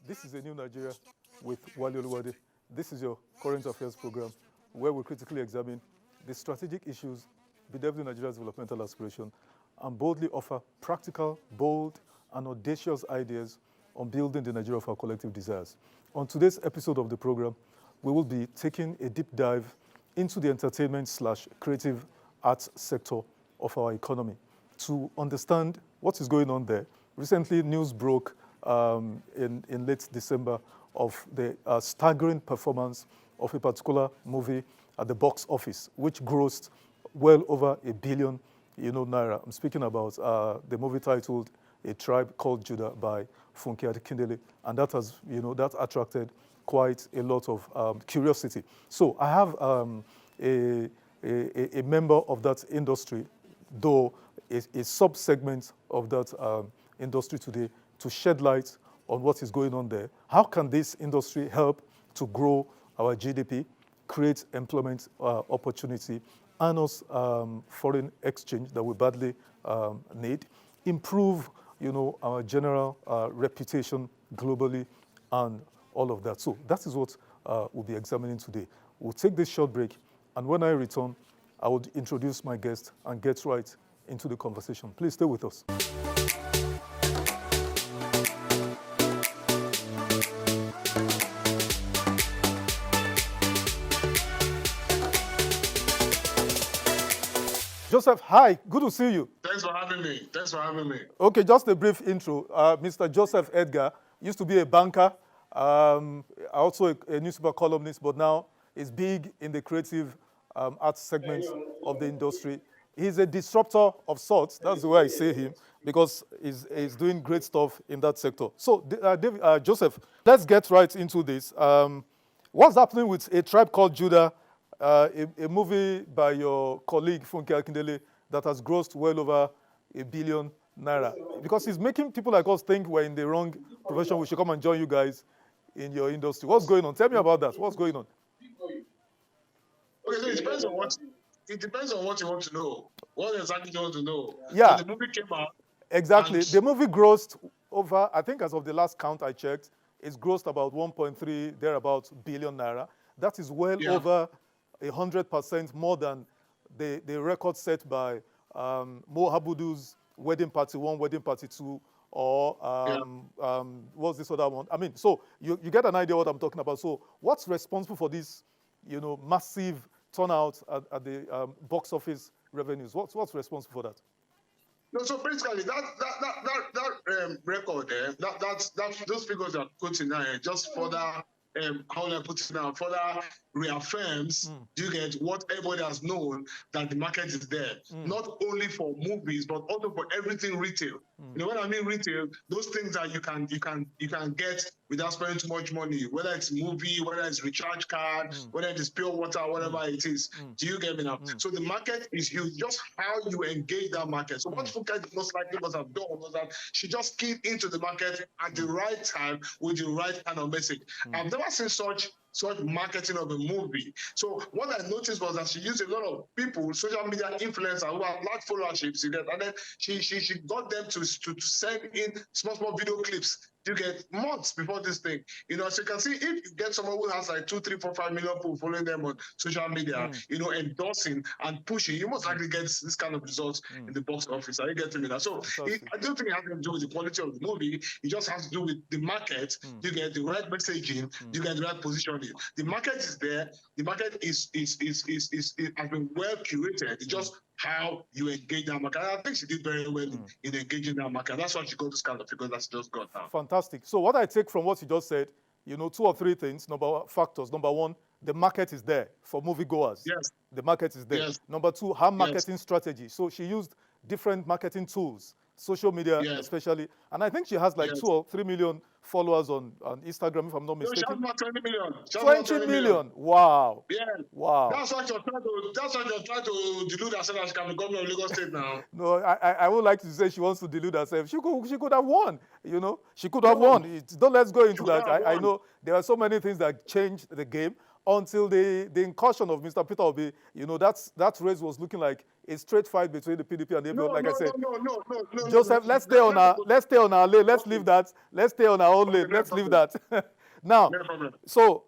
This is A New Nigeria with Wale Oluwade. This is your current affairs program where we critically examine the strategic issues bedeviling Nigeria's developmental aspiration and boldly offer practical, bold, and audacious ideas on building the Nigeria of our collective desires. On today's episode of the program, we will be taking a deep dive into the entertainment/creative arts sector of our economy to understand what is going on there. Recently, news broke in late December of the staggering performance of a particular movie at the box office, which grossed well over $1 billion, naira. I'm speaking about the movie titled A Tribe Called Judah by Funke Akindele, and that has, that attracted quite a lot of curiosity. So I have a member of that industry, though a sub-segment of that industry today, to shed light on what is going on there. How can this industry help to grow our GDP, create employment opportunity, earn us foreign exchange that we badly need, improve, our general reputation globally, and all of that. So that is what we'll be examining today. We'll take this short break, and when I return, I will introduce my guest and get right into the conversation. Please stay with us. Joseph, hi, good to see you. Thanks for having me. Okay, just a brief intro. Mr. Joseph Edgar used to be a banker, also a newspaper columnist, but now is big in the creative arts segment of the industry. He's a disruptor of sorts. That's the way I say him, because he's doing great stuff in that sector. So, Joseph, let's get right into this. What's happening with A Tribe Called Judah, a movie by your colleague Funke Akindele that has grossed well over $1 billion naira? Because he's making people like us think we're in the wrong profession. We should come and join you guys in your industry. What's going on? Tell me about that. What's going on? Okay, so it depends on what you want to know. What exactly you want to know? Yeah. So the movie came out. Exactly. The movie grossed over, I think as of the last count I checked, it's grossed about 1.3 thereabouts billion naira. That is well over 100% more than the record set by Mo Habudu's Wedding Party 1, Wedding Party 2, or what's this other one? I mean, so you get an idea what I'm talking about. So what's responsible for this, massive turnout at the box office revenues? What's responsible for that? No, so basically that record there, those figures are quoting now just further how do I put it now? Further reaffirms, do you get what everybody has known, that the market is there, not only for movies but also for everything retail. When I mean retail, those things that you can get without spending too much money, whether it's movie, whether it's recharge card, whether it's pure water, whatever it is. Do you get me now? So the market is huge. Just how you engage that market. So what Funke most likely must have done was that she just keyed into the market at the right time with the right kind of message. I've never seen such marketing of a movie. So what I noticed was that she used a lot of people, social media influencers who have large followerships, and then she got them to send in small video clips. You get months before this thing. As you can see, if you get someone who has like 2, 3, 4, 5 million people following them on social media, endorsing and pushing, you most likely get this kind of results in the box office. Are you getting me now? So I don't think it has to do with the quality of the movie. It just has to do with the market. You get the right messaging. You get the right positioning. The market is there. The market has been well curated. It's just how you engage that market. I think she did very well in engaging that market. That's why she got this kind of figure that she just got now. Fantastic. So what I take from what you just said, 2 or 3 things. Factors. Number one, the market is there for moviegoers. Yes. The market is there. Yes. Number two, her marketing strategy. So she used different marketing tools, social media especially. And I think she has like 2 or 3 million followers on Instagram, if I'm not mistaken. No, she has about 20 million. 20 million. Wow. Yeah. Wow. That's why you're trying to delude herself that she can be governor of Lagos State now. No, I would like to say she wants to delude herself. She could have won. She could have won. Don't let's go into that. I know there are so many things that changed the game. until the incursion of Mr. Peter Obi, you know, that race was looking like a straight fight between the PDP and the APC. Like I said, Joseph, let's stay on our lane. Let's leave that. Let's stay on our own lane. Let's leave that. Now, so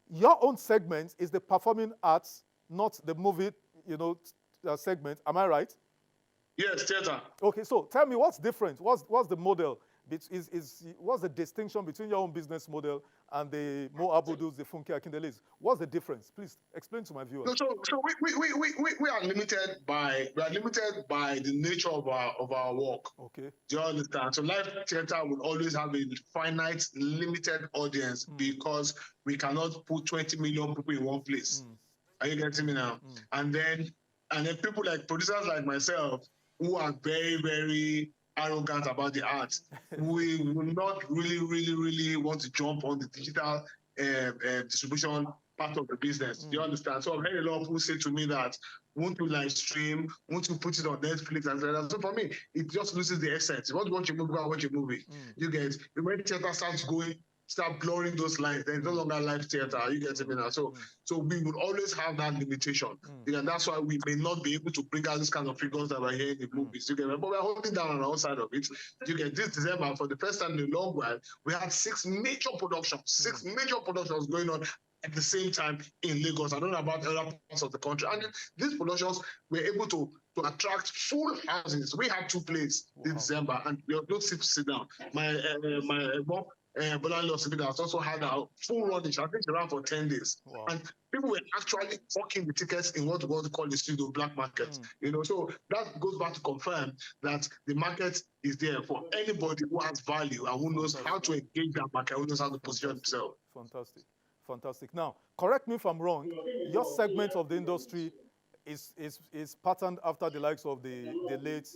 your own segment is the performing arts, not the movie, you know, segment. Am I right? Yes, theater. Okay, so tell me what's different. What's the model? What's the distinction between your own business model and the Mo Abudus, the Funke Akindeles? What's the difference? Please explain to my viewers. So we are limited by the nature of our work. Okay. Do you understand? So live theater will always have a finite, limited audience because we cannot put 20 million people in one place. Are you getting me now? And then people like producers like myself who are very, very arrogant about the art, we will not really want to jump on the digital distribution part of the business. Do you understand? So I've heard a lot of people say to me that, won't you live stream? Won't you put it on Netflix? And so for me, it just loses the essence. You want to watch a movie, go and watch a movie. You get, when theater start blurring those lines, then it's no longer live theater. You get me now? So we will always have that limitation. And that's why we may not be able to bring out this kind of figures that we're hearing in movies. You get me? But we're holding down on our side of it. You get, this December, for the first time in a long while, we had 6 major productions going on at the same time in Lagos. I don't know about other parts of the country. And these productions were able to attract full houses. We had 2 plays this December, and we don't sit down. My mom, Bolan Hospital has also had a full run. I think it's around for 10 days. Wow. And people were actually booking the tickets in what we want to call the studio black market. You know, so that goes back to confirm that the market is there for anybody who has value and who knows how to engage that market, who knows how to position himself. Fantastic. Now, correct me if I'm wrong. Your segment of the industry is patterned after the likes of the late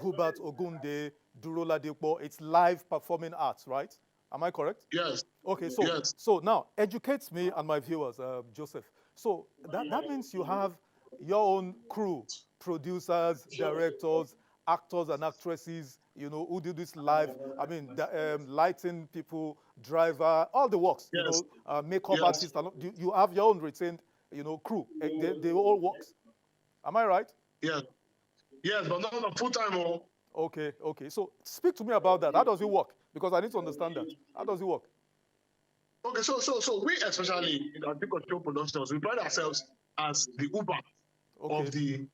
Hubert Ogunde, Duro Ladipo. It's live performing arts, right? Am I correct? Yes. Okay, so yes. So now educate me and my viewers, Joseph. So that means you have your own crew, producers, directors, actors and actresses, you know, who do this live. I mean, lighting people, driver, all the works, you know, makeup artists. You have your own retained, you know, crew. They all works. Am I right? Yes. Yes, but not on full time. Okay. So speak to me about that. How does it work? Because I need to understand that. How does it work? Okay, so we especially in our big control productions, we pride ourselves as the Uber of the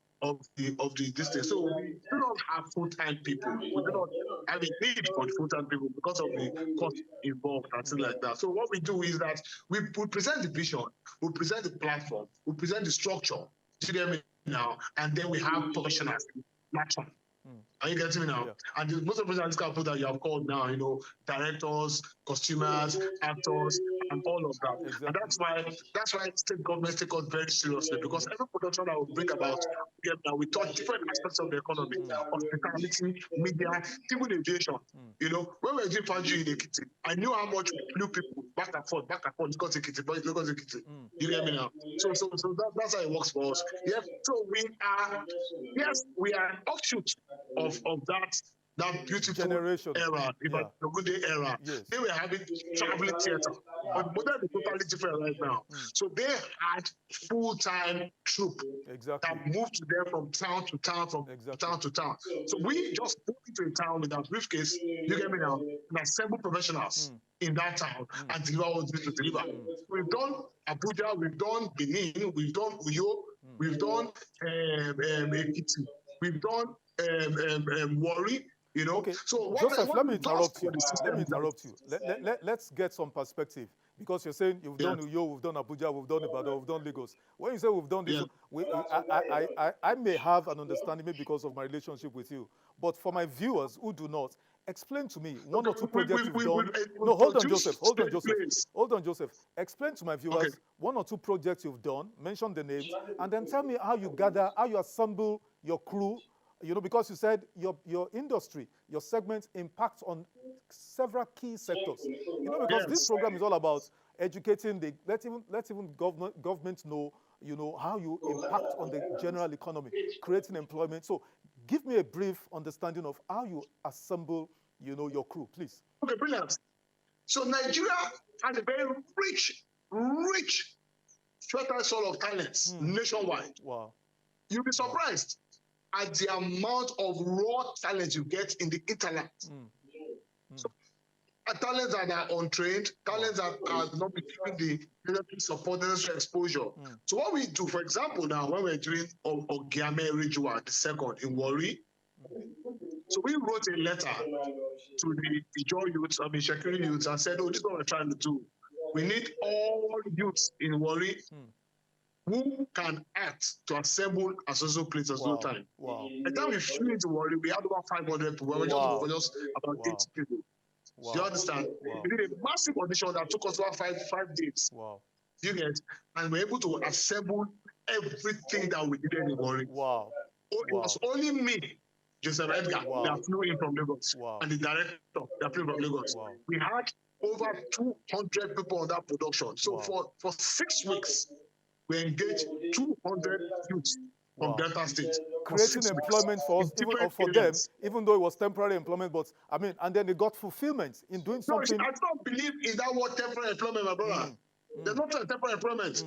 distance. So we do not have full-time people. We do not have a need for full-time people because of the cost involved and things like that. So what we do is that we present the vision, we present the platform, we present the structure. Do you get me now? And then we have professionals. Are you getting me now? Yeah. And most of the kind of people that you have called now, you know, directors, costumers, actors, and all of that. Exactly. And that's why state governments take us very seriously, because every production that we bring about, we touch different aspects of the economy, hospitality, media, even aviation. You know, when we were doing Fanju in Ekiti, I knew how much we flew people back and forth, Lagos Ekiti, but Lagos Ekiti. You get me now? So that's how it works for us. Yes. So we are an offshoot of that beautiful generation era, the good day era. Yes. They were having traveling theater, but modern is totally different right now. So they had full-time troupe that moved to them from town to town, town to town. So we just moved into a town with our briefcase, you get me now, and assemble professionals in that town and deliver what we need to deliver. We've done Abuja, we've done Benin, we've done Uyo, we've done Ekiti, we've done Worry. You know, okay. So Joseph, let me interrupt you. Let's get some perspective, because you're saying you've done Uyo, we've done Abuja, we've done Ibadan, we've done Lagos. When you say we've done this, I may have an understanding, maybe because of my relationship with you, but for my viewers who do not, explain to me one or two projects you've done. No, hold on, Joseph. Explain to my viewers one or two projects you've done, mention the names, and then tell me how you gather, how you assemble your crew. You know, because you said your industry, your segment impacts on several key sectors. You know, because this program is all about educating let even government know, you know, how you impact on the general economy, creating employment. So give me a brief understanding of how you assemble, you know, your crew, please. Okay, brilliant. So Nigeria has a very rich rich, fertile soil of talents nationwide. Wow. You'll be surprised at the amount of raw talent you get in the internet. So, talents that are untrained, talents that are not be given the necessary support, necessary exposure. So what we do, for example, now when we're doing Ogiame Ritual, the second in Warri, so we wrote a letter to the Ijaw youths, Shekiri youths, and said, oh, this is what we're trying to do. We need all youths in Warri who can act to assemble a social place at no time. Wow. By the time we flew into Warri, we had over 500 people. We were just about 80 people. Do you understand? We did a massive audition that took us over five days. Wow. Do you get? And we're able to assemble everything that we needed in Warri. Wow. It was only me, Joseph Edgar, that flew in from Lagos, and the director that flew from Lagos. We had over 200 people on that production. So for 6 weeks, we engaged 200 youths from Delta State. Creating employment for us, even for them, even though it was temporary employment, but I mean, and then they got fulfillment in doing something. No, I don't believe in that word temporary employment, my brother. There's not temporary employment.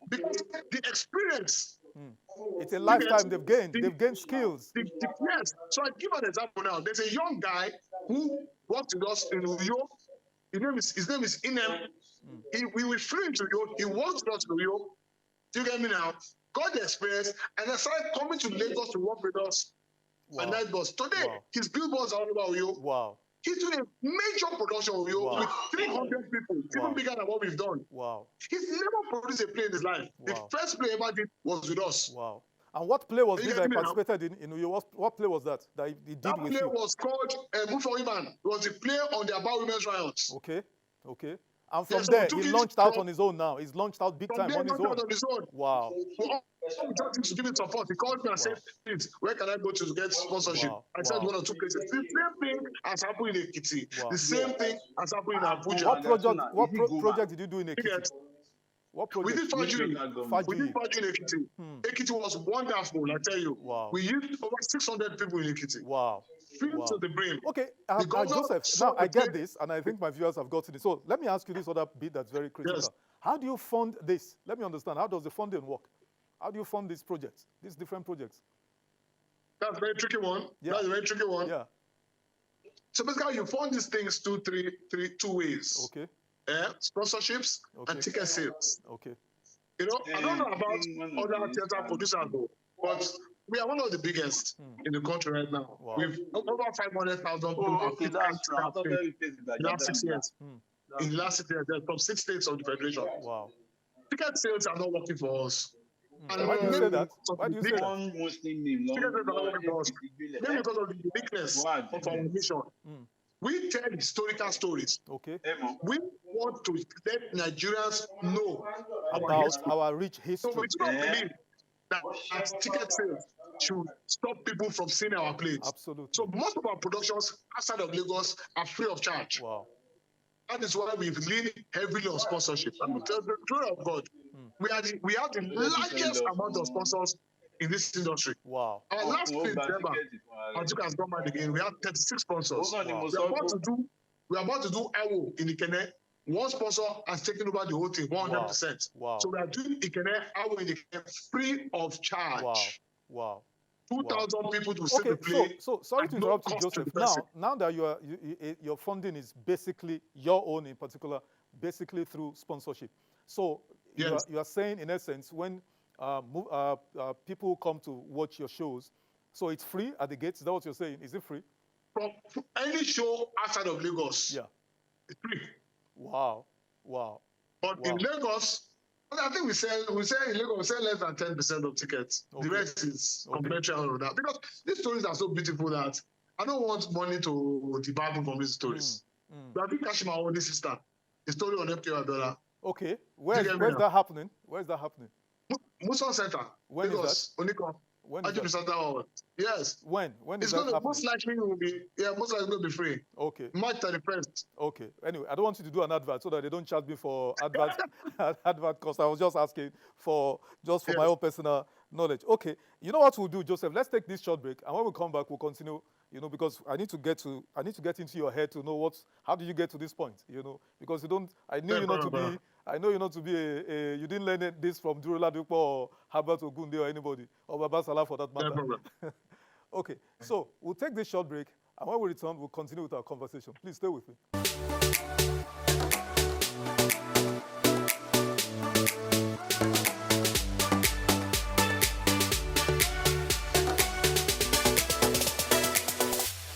Because the experience. It's a lifetime they've gained. They've gained skills. Yes. So I give an example now. There's a young guy who worked with us in Uyo. His name is Inem. We flew into Uyo. He worked with us in Uyo. Do you get me now? Got the experience and then started coming to Lagos to work with us. And night bus. Today, his billboards are all over Uyo. Wow. He's doing a major production of Uyo with 300 people, even bigger than what we've done. Wow. He's never produced a play in his life. The first play ever did was with us. Wow. And what play was this that he participated in Uyo? What play was that he did with you? That play was called Move for Women. It was a play on the About Women's Riots. Okay. Okay. And from there, he launched out on his own now. He's launched out big time on his own. Wow. We tried to give him support. He called me and said, please, where can I go to get sponsorship? I said 1 or 2 places. The same thing has happened in Ekiti. The same thing has happened in Abuja. What project did you do in Ekiti? What project? We did Fajui. We did Fajui in Ekiti. Ekiti was wonderful, I tell you. Wow. We used over 600 people in Ekiti. Wow. Filled to the brim. Okay, Joseph, now I get this, and I think my viewers have gotten it. So let me ask you this other bit that's very critical. Yes. How do you fund this? Let me understand. How does the funding work? How do you fund these projects, these different projects? That's a very tricky one. Yeah. That's a very tricky one. Yeah. So basically, you fund these things two ways. Okay. Sponsorships and ticket sales. Okay. You know, I don't know about other theater producers, though, but we are one of the biggest in the country right now. Wow. We've over 500,000 people in the last 6 years. In the last 6 years, from 6 states of the federation. Wow. Ticket sales are not working for us. And why do you say that? Why do you say that? Maybe because of the uniqueness of our mission. We tell historical stories. Okay. We want to let Nigerians know about our rich history. So we do not believe that ticket sales should stop people from seeing our plays. Absolutely. So most of our productions outside of Lagos are free of charge. Wow. That is why we've leaned heavily on sponsorship. And the glory of God, we have the largest amount of sponsors in this industry. Wow. Our last play, December, Duke has gone mad again. We have 36 sponsors. Wow. We are about to do Awo in Ikene. One sponsor has taken over the whole thing, 100%. Wow. So we are doing Ikene, Awo in Ikene, free of charge. Wow. 2,000 people to see the play. So sorry to interrupt you, Joseph. Now that your funding is basically your own in particular, basically through sponsorship. So yes. you are saying, in essence, when people come to watch your shows, so it's free at the gates? Is that what you're saying? Is it free? From any show outside of Lagos, it's free. Wow. But in Lagos, I think we sell in Lagos, we sell less than 10% of tickets. Okay. The rest is complimentary and all that. Because these stories are so beautiful that I don't want money to debar from these stories. But I think Kashima only sister, the story on MK Dollar. Okay. Where's that happening? Where's that happening? Muson Center. When Lagos, is that? Onikon. When is that? Yes. When is that happening? Most likely will be be free. Okay. March 31st. Okay. Anyway, I don't want you to do an advert so that they don't charge me for advert cost. I was just asking for my own personal knowledge. Okay. You know what we'll do, Joseph? Let's take this short break, and when we come back, we'll continue, you know, because I need to get into your head to know how did you get to this point, you know, because I know you not to be you didn't learn this from Duro Ladipo or Herbert Ogunde or anybody, or Baba Salah for that matter. Okay, so we'll take this short break, and when we return, we'll continue with our conversation. Please stay with me.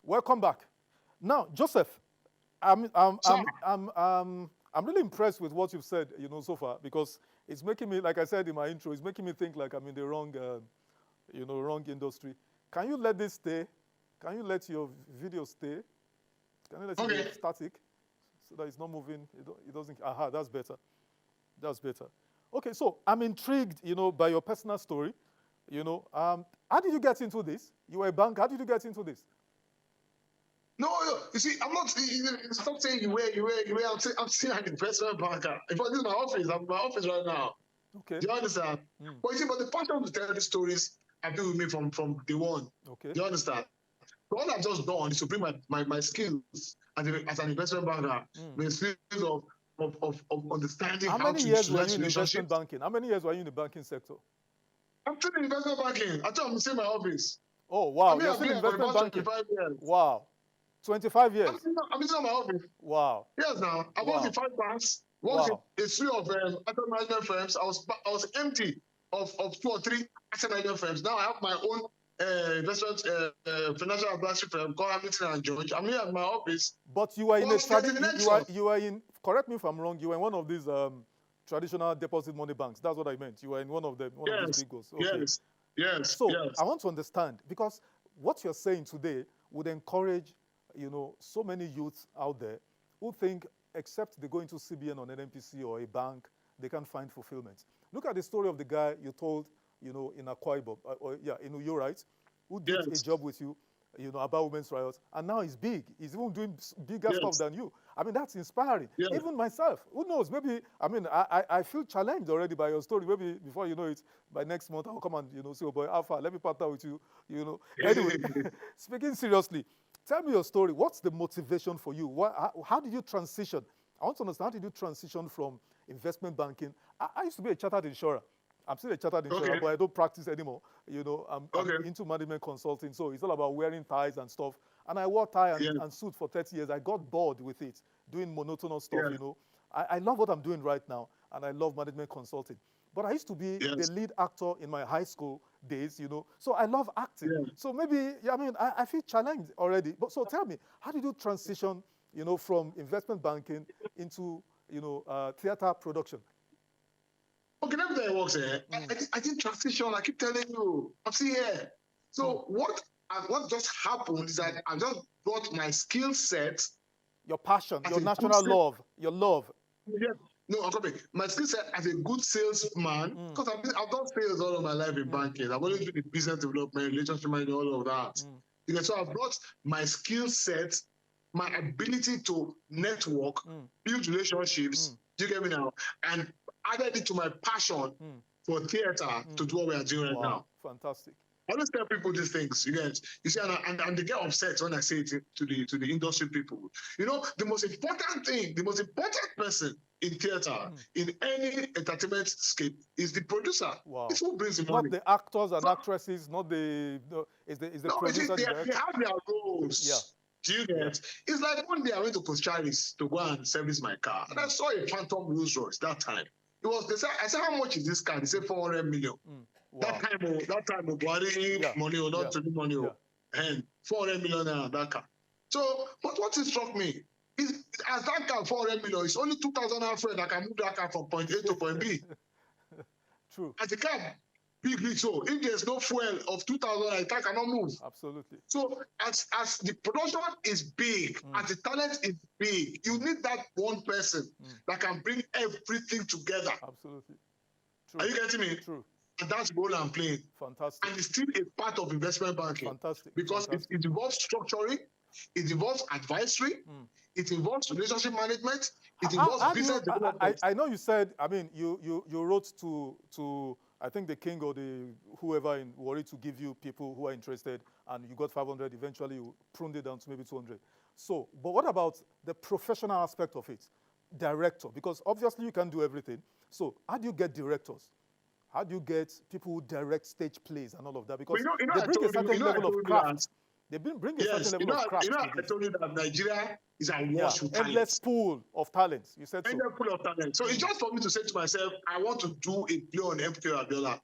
Welcome back. Now, Joseph, I'm really impressed with what you've said, you know, so far, because it's making me, like I said in my intro, it's making me think like I'm in the wrong industry. Can you let this stay? Can you let your video stay? Can you let it be static so that it's not moving? It doesn't. Aha, that's better. That's better. Okay, so I'm intrigued, you know, by your personal story. You know, how did you get into this? You were a banker. How did you get into this? No, you see, I'm not. Stop saying you were. I'm still an investment banker. In fact, this is my office. I'm in my office right now. Okay. Do you understand? But you see, but the passion to tell the stories have been with me from day one. Okay. Do you understand? So all I've just done is to bring my skills as an investment banker, the skills of understanding how many years were you in investment banking? How many years were you in the banking sector? I'm still in investment banking. I thought I'm still in my office. Oh wow, you're still in investment banking. 25 years. Wow. 25 years. I'm still in my office. Wow. Yes, now I worked in 5 banks. Worked in a slew of asset management firms. I was empty of 2 or 3 asset management firms. Now I have my own investment financial advisory firm called Hamilton and George. I'm here at my office. But you were in you were in. Correct me if I'm wrong. You were in one of these traditional deposit money banks. That's what I meant. You were in one of them. One of these big goals. Okay. Yes. So I want to understand, because what you're saying today would encourage, you know, so many youths out there who think except they go into CBN or an NPC or a bank, they can't find fulfillment. Look at the story of the guy you told, you know, in Akwa Ibom, in Uyo, right? Who did a job with you, you know, about women's rights, and now he's big. He's even doing bigger stuff than you. I mean, that's inspiring. Even myself, who knows? Maybe, I mean, I feel challenged already by your story. Maybe before you know it, by next month, I'll come and, you know, say, oh boy, Alpha, let me partner with you, you know. Anyway, speaking seriously, tell me your story. What's the motivation for you? How did you transition? I want to understand, how did you transition from investment banking? I used to be a chartered insurer. I'm still a chartered insurer, but I don't practice anymore. You know, I'm into management consulting, so it's all about wearing ties and stuff. And I wore tie and suit for 30 years. I got bored with it, doing monotonous stuff, you know. I love what I'm doing right now, and I love management consulting. But I used to be the lead actor in my high school days, you know, so I love acting. So maybe, I mean, I feel challenged already. But so tell me, how did you transition, you know, from investment banking into, you know, theater production? Okay, let me tell you what, I didn't transition. I keep telling you, I'm still here. So what just happened is that I just brought my skill set, your passion, your natural love, your love. Yeah. No, I'm coming. My skill set as a good salesman, because I've done sales all of my life in banking. I've always been in business development, relationship management, all of that. So I brought my skill set, my ability to network, build relationships. Do you get me now? And added it to my passion for theater to do what we are doing right now. Fantastic. I always tell people these things, you see, and they get upset when I say it to the industry people. You know, the most important person in theater, in any entertainment scape, is the producer. It's who brings the money. Not the actors and actresses, not the producer. They have their roles. Yeah. Do you get? It's like one day I went to Cocharis to go and service my car, and I saw a Phantom Rolls Royce that time. I said, how much is this car? They said 400 million. That time of money or not to do money, and 400 million naira that car. So, but what struck me is, as that car 400 million, it's only 2,000 naira friend that can move that car from point A to point B. True. As the car big, so if there's no fuel of 2,000, the car cannot move. Absolutely. So as the production is big, as the talent is big, you need that one person that can bring everything together. Absolutely. True. Are you getting me? True. And that's the role I'm playing. Fantastic. And it's still a part of investment banking. Fantastic. Because it involves structuring, it involves advisory, it involves relationship management, it involves business development. I know you said, I mean, you wrote to I think the king or the whoever in Warri to give you people who are interested, and you got 500. Eventually, you pruned it down to maybe 200. So, but what about the professional aspect of it? Director, because obviously you can do everything. So, how do you get directors? How do you get people who direct stage plays and all of that? Because they bring a certain level of craft. They bring a certain level of craft. I told you that Nigeria is awash with endless talent. pool of talents. You said so. Endless pool of talent. So it's just for me to say to myself, I want to do a play on MK Abiola.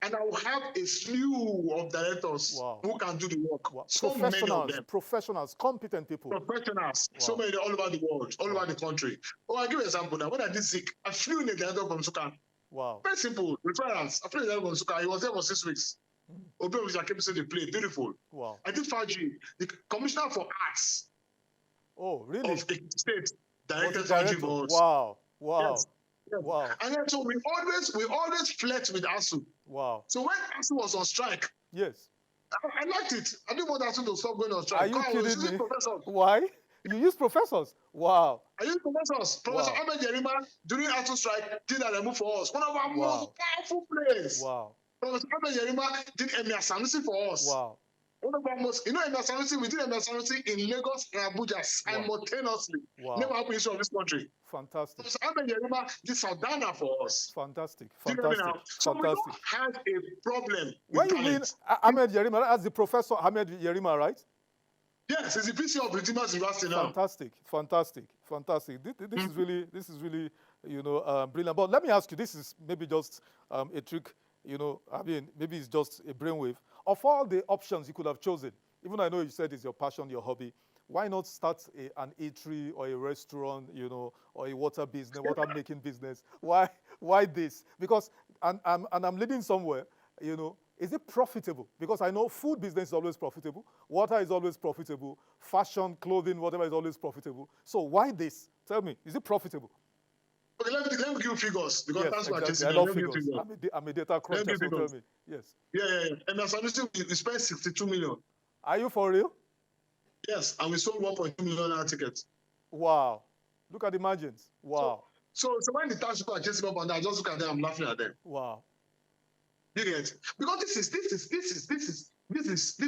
And I will have a slew of directors who can do the work. Wow. So many of them. Professionals, competent people. Professionals. So many all over the world, all over the country. Oh, I'll give you an example now. When I did Zik, I flew in a director from Sukan. Wow. Very simple. Referrals. I flew in a director from Sukan. He was there for 6 weeks. Obi came to see the play. Beautiful. Wow. I did Faji, the commissioner for arts. Oh, really? Of the state directed Faji for us. Wow. Wow. Yes. Yes. Wow. And then so we always flex with ASU. Wow. So when ASU was on strike, yes, I liked it. I didn't want ASU to stop going on strike. Are you kidding me? Why? You use professors? Wow. I use professors. Professor Ahmed Yerima during ASU strike did a remove for us. One of our most powerful players. Wow. Professor Ahmed Yerima did Emir Sanusi for us. Wow. One of our most, Emir Sanusi, we did Emir Sanusi in Lagos and Abuja simultaneously. Wow. Never happened in history of this country. Fantastic. Professor Ahmed Yerima did Saldana for us. Fantastic. So we don't have a problem. What you mean, Ahmed Yerima? That's the Professor Ahmed Yerima, right? Yes, it's the PC of Redeemers University now. Fantastic, fantastic, fantastic. This is really, brilliant. But let me ask you, this is maybe just a trick. I mean, maybe it's just a brainwave. Of all the options you could have chosen, even though I know you said it's your passion, your hobby, why not start an eatery or a restaurant, or a water business, water making business? Why this? Because, and I'm living somewhere, is it profitable? Because I know food business is always profitable, water is always profitable, fashion, clothing, whatever is always profitable. So why this? Tell me, is it profitable? Okay, let me give you figures, because that's what exactly. I love figures. I'm a data cruncher, so tell me. Yes. Yeah. And as we spent 62 million. Are you for real? Yes, and we sold 1.2 million tickets. Wow. Look at the margins. Wow. So when the tax people are chasing up and down, I just look at them, I'm laughing at them. Wow. You get? Because this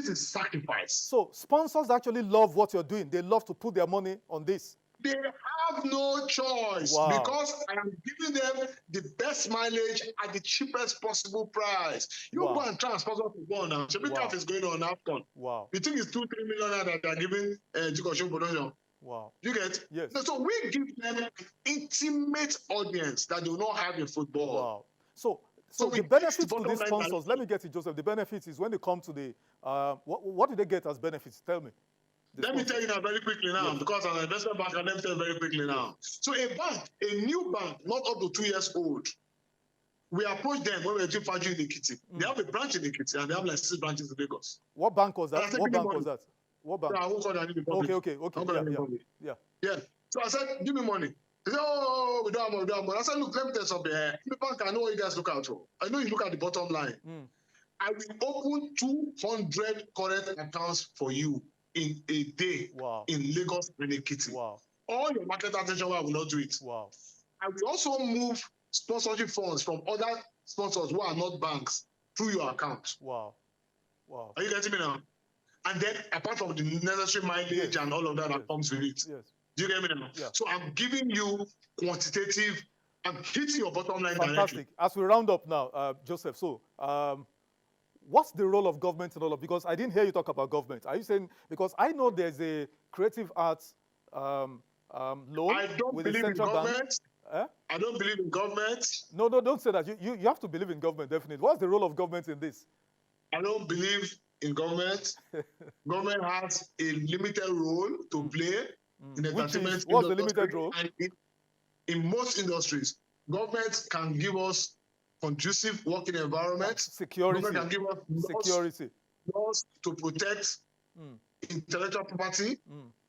is sacrifice. So sponsors actually love what you're doing. They love to put their money on this. They have no choice because I am giving them the best mileage at the cheapest possible price. You go and try and sponsor football now. Championship is going on AFCON. Wow. You think it's 2-3 million that they're giving Jikosho production? Wow. You get? Yes. So we give them an intimate audience that do not have in football. Wow. So the benefits to these sponsors, let me get it, Joseph. The benefits is when they come to the, what do they get as benefits? Tell me. Let me tell you now very quickly now, because as an investment bank, let me tell you very quickly now. So a new bank, not up to 2 years old, we approach them when we are doing Faji in Ekiti. They have a branch in Ekiti, and they have like 6 branches in Lagos. What bank was that? What bank was that? What bank? I won't call that. Okay. Yeah. So I said, give me money. They said, oh, we don't have money. I said, look, let me tell you something. The bank, I know what you guys look out for. I know you look at the bottom line. I will open 200 current accounts for you in a day in Lagos and Ekiti. Wow. All your market attention, I will not do it. Wow. I will also move sponsorship funds from other sponsors who are not banks through your account. Wow. Are you getting me now? And then, apart from the necessary mileage and all of that comes with it. Yes. Do you get me now? Yeah. So I'm giving you quantitative, I'm hitting your bottom line Fantastic. directly. As we round up now, Joseph, so what's the role of government in all of, because I didn't hear you talk about government. Are you saying, because I know there's a creative arts loan with the central bank. I don't believe in government. No, don't say that. You have to believe in government, definitely. What's the role of government in this? I don't believe in government. Government has a limited role to play in the entertainment industry. What's the limited role? And in most industries, government can give us conducive working environment. Security. Government can give us laws to protect intellectual property.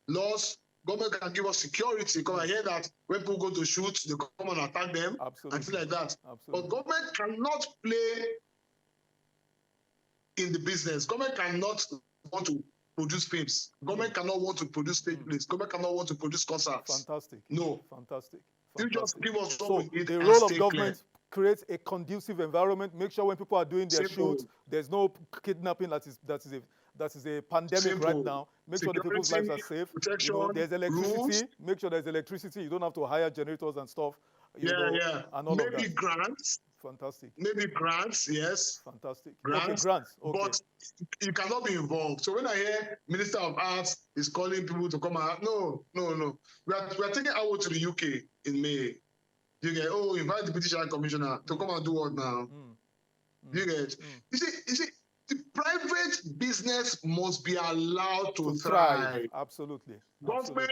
Laws. Government can give us security, because I hear that when people go to shoot, they come and attack them and things like that. But government cannot play in the business. Government cannot want to produce films. Government cannot want to produce stage plays. Government cannot want to produce concerts. Fantastic. No. Fantastic. You just give us so the role of government create a conducive environment. Make sure when people are doing their Simple. shoots, there's no kidnapping that is a pandemic Simple. right now. Make sure the people's lives are safe. Protection, There's electricity. rules. Make sure there's electricity. You don't have to hire generators and stuff. Yeah. And all Maybe of that. grants. Fantastic. Maybe grants, yes. Fantastic. Grants. Okay, grants. Okay. But you cannot be involved. So when I hear Minister of Arts is calling people to come out, no. We are taking our to the UK in May. You get, invite the British High Commissioner to come and do what now? You get, you see, the private business must be allowed to thrive. Absolutely. Government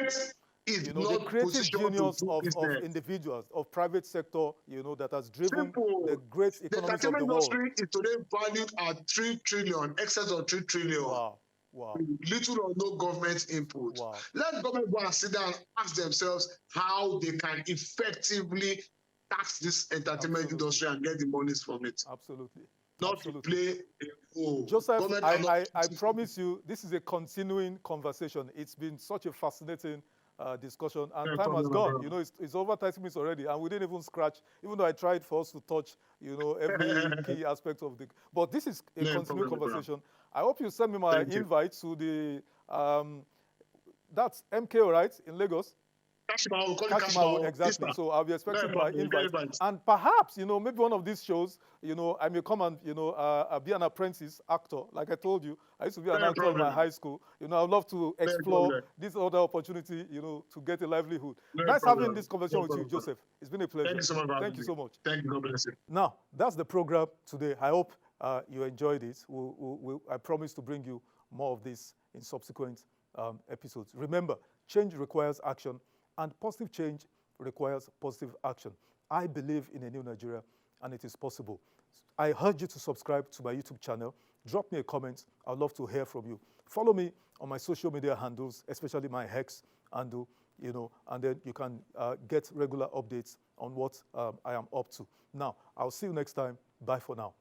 is the not creative genius to of individuals, of private sector, that has driven the great The economies of the entertainment world. industry is today valued at 3 trillion, excess of 3 trillion. Wow. Little or no government input. Wow. Let government go and sit down and ask themselves how they can effectively tax this entertainment industry and get the monies from it. Absolutely. Not to play a role. Joseph, I promise you, this is a continuing conversation. It's been such a fascinating discussion, and time has gone. It's over 30 minutes already, and we didn't even scratch, even though I tried for us to touch, every key aspect of the. But this is a continuing conversation. I hope you send me my invite to the, that's MKO, right, in Lagos? Kashima, exactly. So I'll be expecting my invite. And perhaps, maybe one of these shows, I may come and, be an apprentice actor. Like I told you, I used to be an actor in my high school. I'd love to explore this other opportunity, to get a livelihood. Nice having this conversation with you, Joseph. It's been a pleasure. Thank you so much. Thank you so much. Thank you. God bless you. Now, that's the program today. I hope you enjoyed it. I promise to bring you more of this in subsequent episodes. Remember, change requires action, and positive change requires positive action. I believe in a new Nigeria, and it is possible. I urge you to subscribe to my YouTube channel. Drop me a comment. I'd love to hear from you. Follow me on my social media handles, especially my Hex handle, and then you can get regular updates on what I am up to. Now, I'll see you next time. Bye for now.